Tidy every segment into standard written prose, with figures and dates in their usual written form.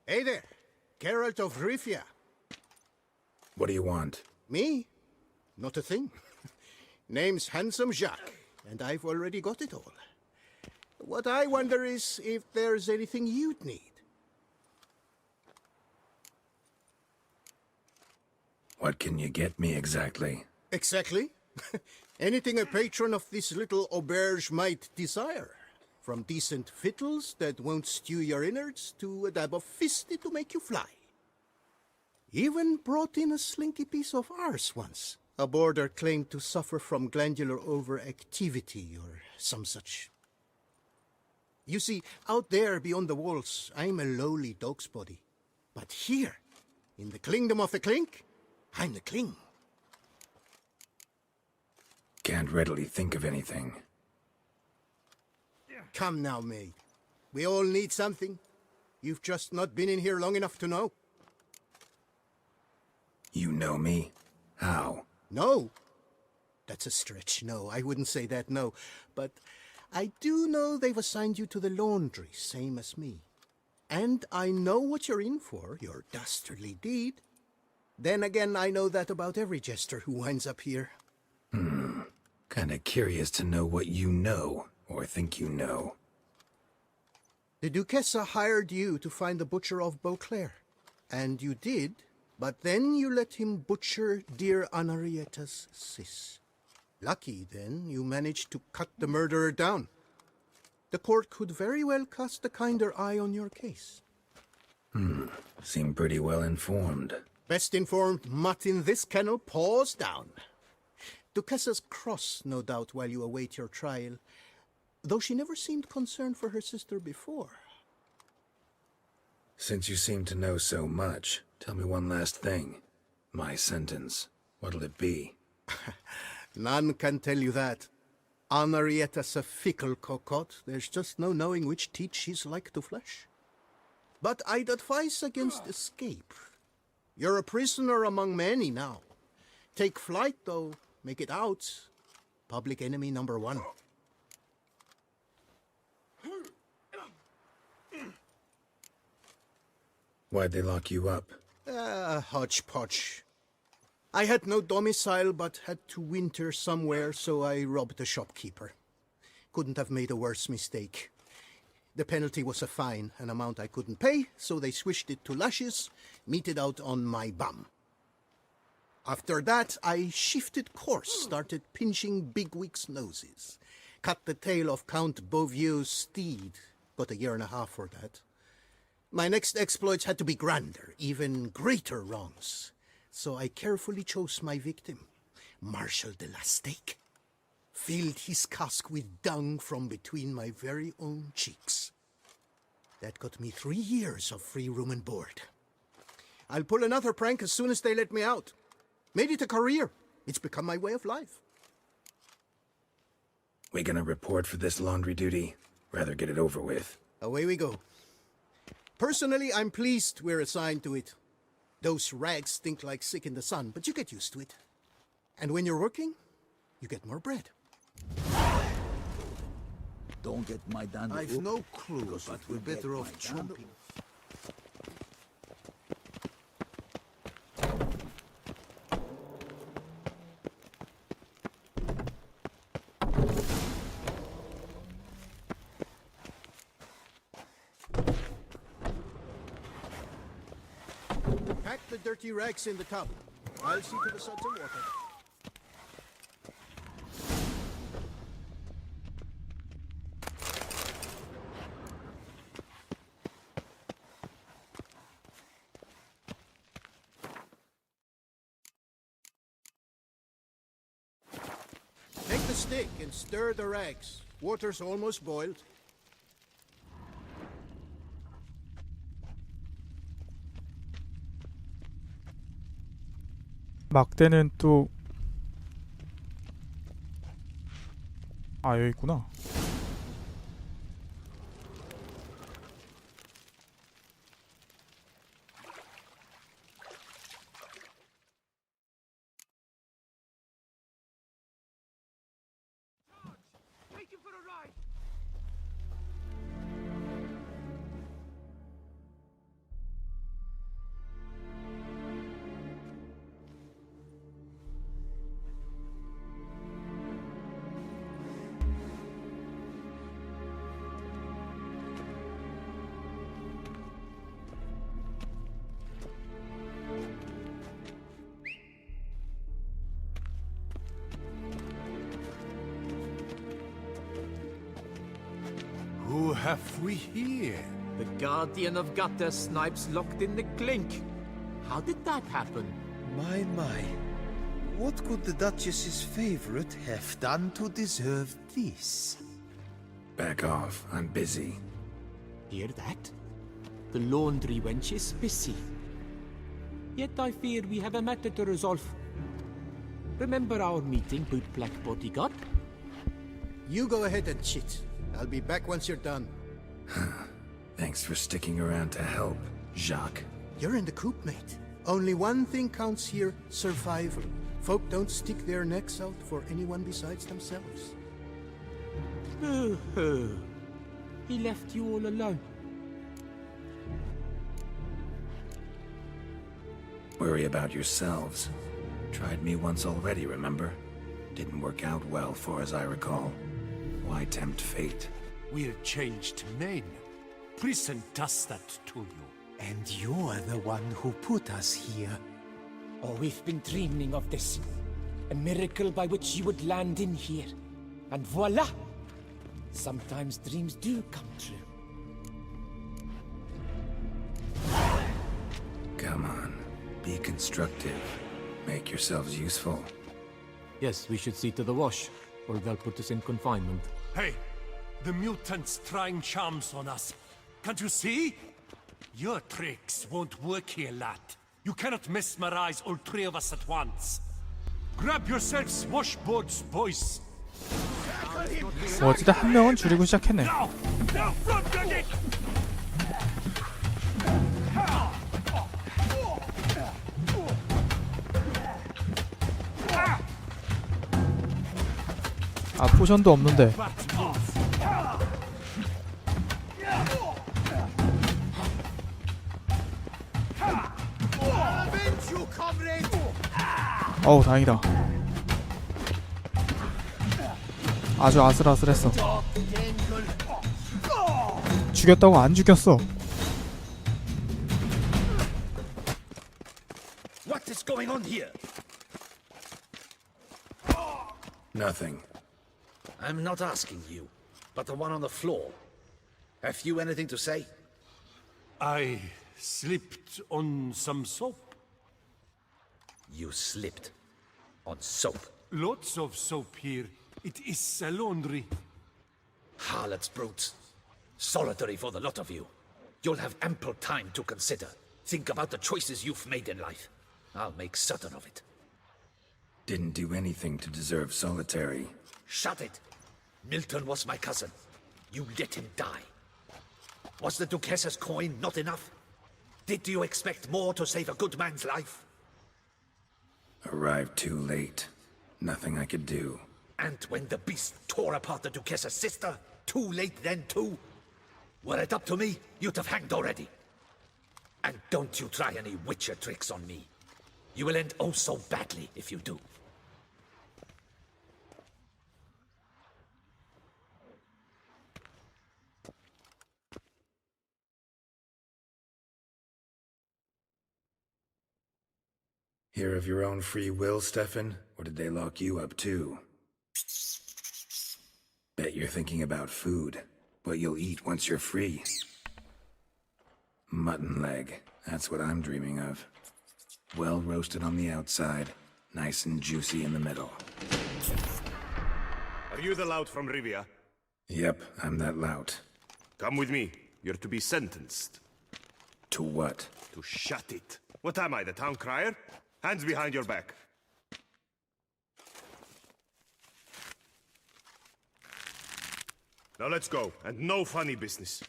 Hey there, Geralt of Rivia. What do you want? Me? Not a thing. Name's Handsome Jacques, and I've already got it all. What I wonder is if there's anything you'd need. What can you get me exactly? Exactly. Anything a patron of this little auberge might desire. From decent victuals that won't stew your innards to a dab of fisty to make you fly. Even brought in a slinky piece of arse once. A boarder claimed to suffer from glandular overactivity or some such. You see, out there beyond the walls, I'm a lowly dog's body. But here, in the kingdom of the clink, I'm the king. Can't readily think of anything. Come now, mate. We all need something. You've just not been in here long enough to know. You know me? How? No. That's a stretch. No, I wouldn't say that, no. But I do know they've assigned you to the laundry, same as me. And I know what you're in for, your dastardly deed. Then again, I know that about every jester who winds up here. Kinda curious to know what you know, or think you know. The Duchessa hired you to find the butcher of Beauclair. And you did, but then you let him butcher dear Anarietta's sis. Lucky, then, you managed to cut the murderer down. The court could very well cast a kinder eye on your case. Seem pretty well informed. Best informed mutt in this kennel paws down. Duchessa's cross, no doubt, while you await your trial, though she never seemed concerned for her sister before. Since you seem to know so much, tell me one last thing. My sentence, what'll it be? None can tell you that. Anarietta's a fickle cocotte. There's just no knowing which teat she's like to flesh. But I'd advise against escape. You're a prisoner among many now. Take flight, though. Make it out. Public enemy number one. Why'd they lock you up? Hodgepodge. I had no domicile but had to winter somewhere, so I robbed a shopkeeper. Couldn't have made a worse mistake. The penalty was a fine, an amount I couldn't pay, so they switched it to lashes, meted out on my bum. After that, I shifted course, started pinching bigwigs' noses. Cut the tail of Count Beauvieux's steed. Got a year and a half for that. My next exploits had to be grander, even greater wrongs. So I carefully chose my victim, Marshal de la Stake. Filled his cask with dung from between my very own cheeks. That got me 3 years of free room and board. I'll pull another prank as soon as they let me out. Made it a career. It's become my way of life. We gonna report for this laundry duty? Rather get it over with. Away we go. Personally, I'm pleased we're assigned to it. Those rags stink like sick in the sun, but you get used to it. And when you're working, you get more bread. Don't get my dad. I've no clue, but we're better off chomping. Pack the dirty rags in the tub. I'll see to the suds and water. Take the stick and stir the rags. Water's almost boiled. 막대는 또 여기 있구나. have we here? The guardian of gutter snipes locked in the clink. How did that happen? My. What could the Duchess's favorite have done to deserve this? Back off. I'm busy. Hear that? The laundry wench is busy. Yet I fear we have a matter to resolve. Remember our meeting, bootblack bodyguard? You go ahead and cheat. I'll be back once you're done. Thanks for sticking around to help, Jacques. You're in the coop, mate. Only one thing counts here, survival. Folk don't stick their necks out for anyone besides themselves. He left you all alone. Worry about yourselves. Tried me once already, remember? Didn't work out well, for as I recall. Why tempt fate? We're changed men. Prison does that to you. And you're the one who put us here. Oh, we've been dreaming of this. A miracle by which you would land in here. And voila! Sometimes dreams do come true. Come on. Be constructive. Make yourselves useful. Yes, we should see to the wash, or they'll put us in confinement. Hey, the mutant's trying charms on us. Can't you see? Your tricks won't work here, lad. You cannot mesmerize all three of us at once. Grab yourselves washboards, boys. 뭐 어쨌든 한 명은 줄이고 시작했네. Now, front it! 아 포션도 없는데. 어우 다행이다. 아주 아슬아슬했어. 죽였다고 안 죽였어. What is going on here? Nothing. I'm not asking you, but the one on the floor. Have you anything to say? I slipped on some soap. You slipped on soap. Lots of soap here. It is a laundry. Harlots, brutes. Solitary for the lot of you. You'll have ample time to consider. Think about the choices you've made in life. I'll make certain of it. Didn't do anything to deserve solitary. Shut it! Milton was my cousin. You let him die. Was the Duchess's coin not enough? Did you expect more to save a good man's life? Arrived too late. Nothing I could do. And when the beast tore apart the Duchess's sister, too late then too? Were it up to me, you'd have hanged already. And don't you try any witcher tricks on me. You will end oh so badly if you do. Here of your own free will, Stefan? Or did they lock you up too? Bet you're thinking about food. What you'll eat once you're free. Mutton leg. That's what I'm dreaming of. Well roasted on the outside, nice and juicy in the middle. Are you the lout from Rivia? Yep, I'm that lout. Come with me. You're to be sentenced. To what? To shut it. What am I, the town crier? Hands behind your back. Now let's go, and no funny business.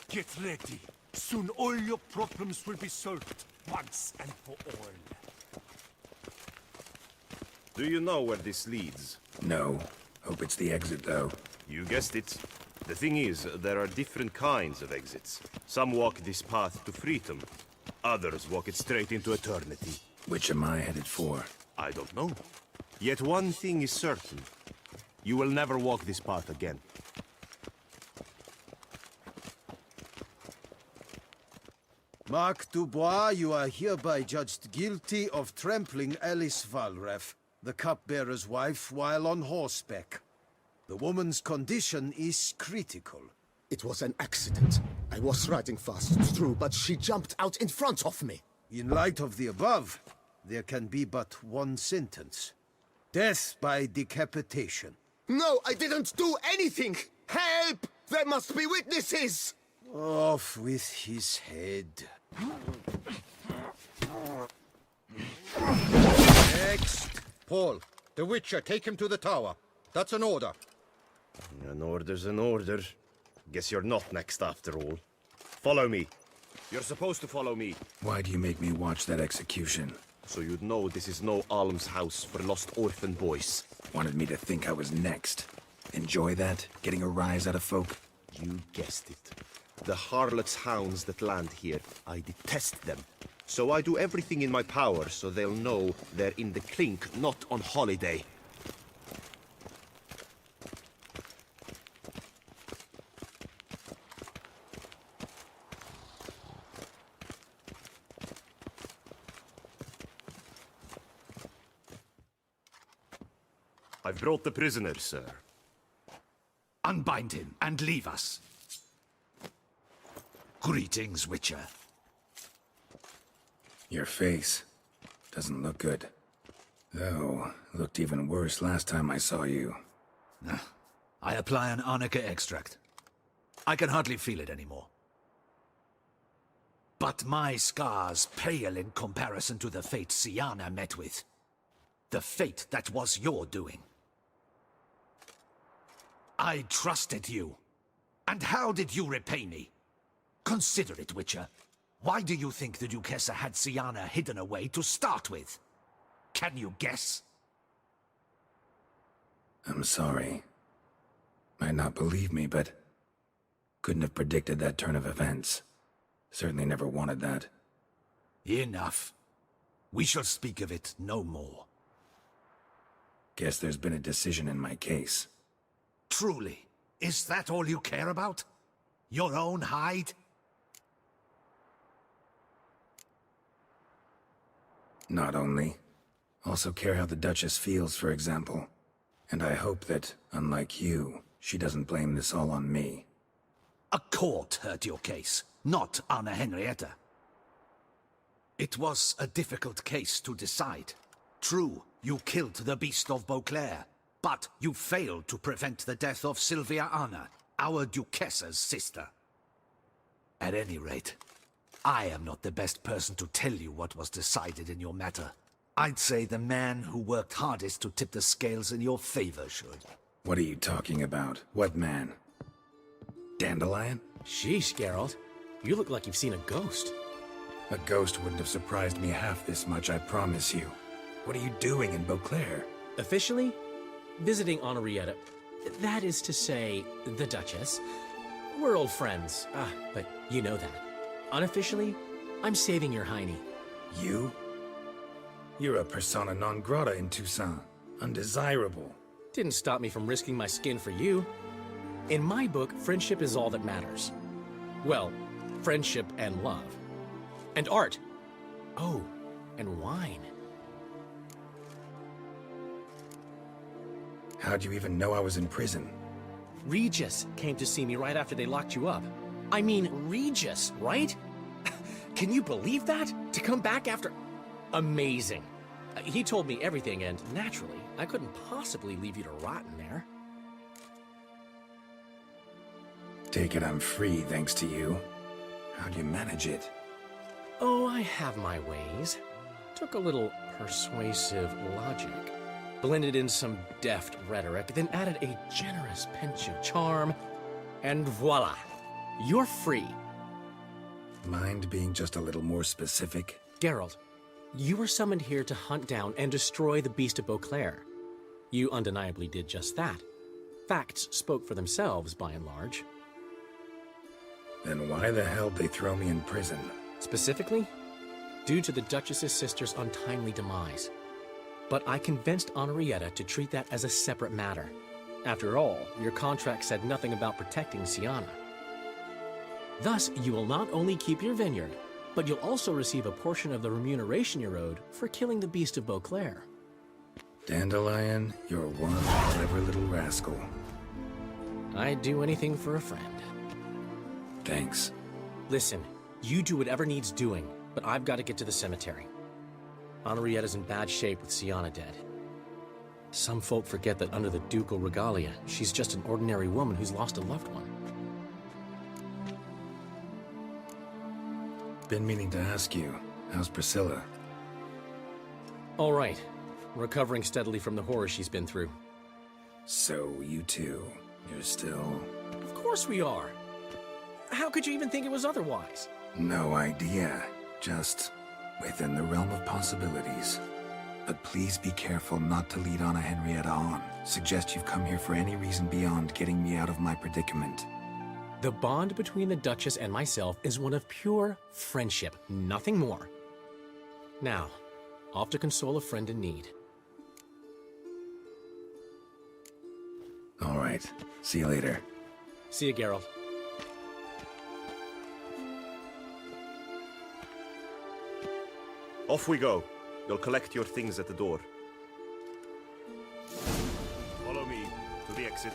Get ready. Soon all your problems will be solved, once and for all. Do you know where this leads? No. Hope it's the exit, though. You guessed it. The thing is, there are different kinds of exits. Some walk this path to freedom. Others walk it straight into eternity. Which am I headed for? I don't know. Yet one thing is certain. You will never walk this path again. Mark Dubois, you are hereby judged guilty of trampling Alice Valref. the cupbearer's wife, while on horseback. The woman's condition is critical. It was an accident. I was riding fast through, but she jumped out in front of me. In light of the above, there can be but one sentence. Death by decapitation. No, I didn't do anything! Help! There must be witnesses! Off with his head. Next. Paul, the Witcher, take him to the tower. That's an order. An order's an order. Guess you're not next after all. Follow me. You're supposed to follow me, Why do you make me watch that execution? so you'd know this is no almshouse for lost orphan boys. Wanted me to think I was next. Enjoy that? Getting a rise out of folk? You guessed it. The harlots' hounds that land here, I detest them. So I do everything in my power so they'll know they're in the clink, not on holiday. I've brought the prisoner, sir. Unbind him and leave us. Greetings, Witcher. Your face doesn't look good. Though, looked even worse last time I saw you. I apply an arnica extract. I can hardly feel it anymore. But my scars pale in comparison to the fate Siana met with. The fate that was your doing. I trusted you. And how did you repay me? Consider it, Witcher. Why do you think the Duchessa had Siana hidden away to start with? Can you guess? I'm sorry. Might not believe me, but couldn't have predicted that turn of events. Certainly never wanted that. Enough. We shall speak of it no more. Guess there's been a decision in my case. Truly, is that all you care about? Your own hide? Not only. Also care how the Duchess feels, for example. And I hope that, unlike you, she doesn't blame this all on me. A court heard your case, not Anna Henrietta. It was a difficult case to decide. True, you killed the Beast of Beauclair, but you failed to prevent the death of Sylvia Anna, our Duchessa's sister. At any rate, I am not the best person to tell you what was decided in your matter. I'd say the man who worked hardest to tip the scales in your favor should. What are you talking about? What man? Dandelion? Sheesh, Geralt. You look like you've seen a ghost. A ghost wouldn't have surprised me half this much, I promise you. What are you doing in Beauclair? Officially, visiting Henrietta. That is to say, the Duchess. We're old friends, but you know that. Unofficially, I'm saving your hiney. You? You're a persona non grata in Toussaint. Undesirable. Didn't stop me from risking my skin for you. In my book, friendship is all that matters. Well, friendship and love. And art. Oh, and wine. How'd you even know I was in prison? Regis came to see me right after they locked you up. I mean, Regis, right? Can you believe that? To come back after... Amazing. He told me everything, and naturally, I couldn't possibly leave you to rot in there. Take it I'm free thanks to you. How'd you manage it? Oh, I have my ways. Took a little persuasive logic. Blended in some deft rhetoric, then added a generous pinch of charm, and voila! You're free. Mind being just a little more specific? Geralt, you were summoned here to hunt down and destroy the Beast of Beauclair. You undeniably did just that. Facts spoke for themselves, by and large. Then why the hell'd they throw me in prison? Specifically, due to the Duchess's sister's untimely demise. But I convinced Henrietta to treat that as a separate matter. After all, your contract said nothing about protecting Siana. Thus, you will not only keep your vineyard, but you'll also receive a portion of the remuneration you're owed for killing the Beast of Beauclair. Dandelion, you're one clever little rascal. I'd do anything for a friend. Thanks. Listen, you do whatever needs doing, but I've got to get to the cemetery. Henrietta's in bad shape with Sienna dead. Some folk forget that under the ducal regalia, she's just an ordinary woman who's lost a loved one. Been meaning to ask you, how's Priscilla? All right. Recovering steadily from the horror she's been through. So, you two, you're still... Of course we are. How could you even think it was otherwise? No idea. Just within the realm of possibilities. But please be careful not to lead Anna Henrietta on. Suggest you've come here for any reason beyond getting me out of my predicament. The bond between the Duchess and myself is one of pure friendship, nothing more. Now, off to console a friend in need. All right. See you later. See you, Geralt. Off we go. You'll collect your things at the door. Follow me to the exit.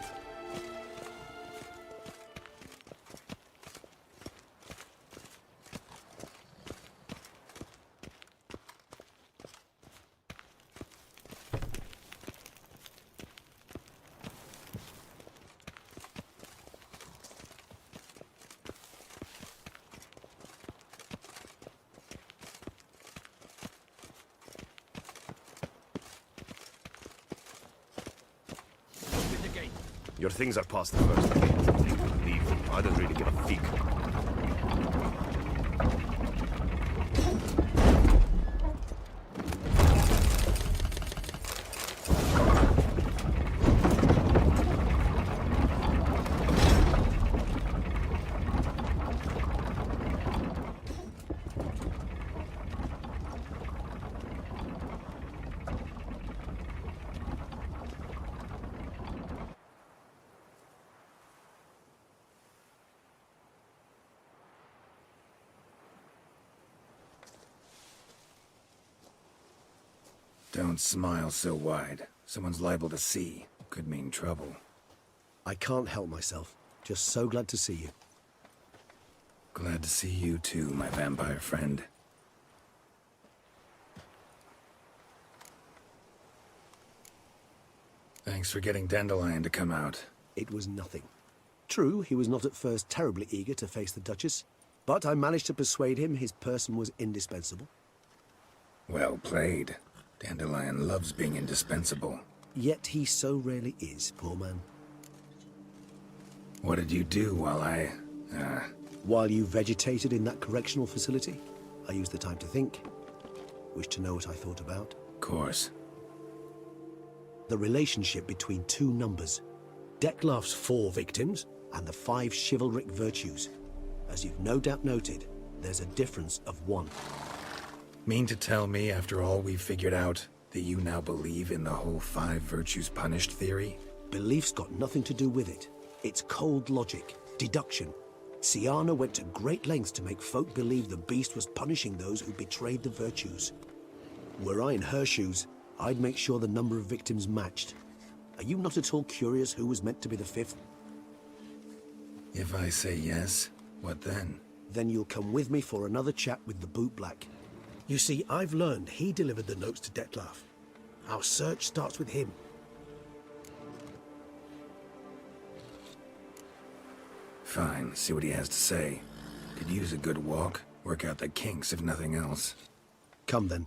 Your things are past the first gate. Leave them. I don't really give a fig. Don't smile so wide. Someone's liable to see. Could mean trouble. I can't help myself. Just so glad to see you. Glad to see you too, my vampire friend. Thanks for getting Dandelion to come out. It was nothing. True, he was not at first terribly eager to face the Duchess, but I managed to persuade him his person was indispensable. Well played. Dandelion loves being indispensable. Yet he so rarely is, poor man. What did you do while While you vegetated in that correctional facility, I used the time to think. Wish to know what I thought about? Of course. The relationship between two numbers. Dettlaff's 4 victims and the 5 chivalric virtues. As you've no doubt noted, there's a difference of 1. Mean to tell me, after all we've figured out, that you now believe in the whole 5 virtues punished theory? Belief's got nothing to do with it. It's cold logic, deduction. Sienna went to great lengths to make folk believe the beast was punishing those who betrayed the virtues. Were I in her shoes, I'd make sure the number of victims matched. Are you not at all curious who was meant to be the 5th? If I say yes, what then? Then you'll come with me for another chat with the bootblack. You see, I've learned he delivered the notes to Dettlaff. Our search starts with him. Fine, see what he has to say. Could use a good walk, work out the kinks if nothing else. Come then.